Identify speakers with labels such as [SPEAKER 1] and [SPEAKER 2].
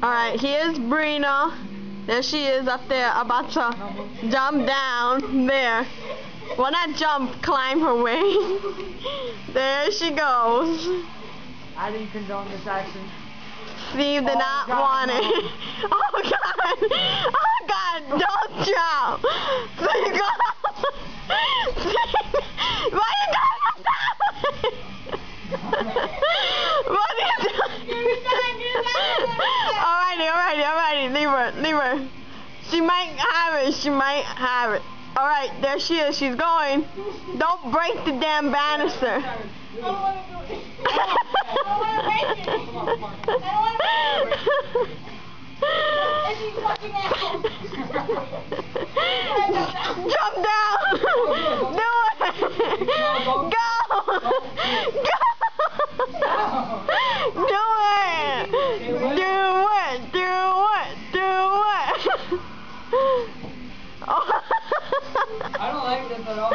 [SPEAKER 1] Alright, here's Brina. There she is up there, about to jump down there. Well, not jump, climb her way. There she goes.
[SPEAKER 2] I didn't condone this action.
[SPEAKER 1] Steve did not want it. Oh God! Oh God! Don't jump! Steve, go! Steve, why you going up that way? What are you doing? Alrighty, leave her. She might have it. Alright, there she is, she's going. Don't break the damn banister.
[SPEAKER 3] I don't want to break it. And she's fucking out.
[SPEAKER 1] Jump down! Do it! Go! Go! Do it!
[SPEAKER 2] I don't like this at all.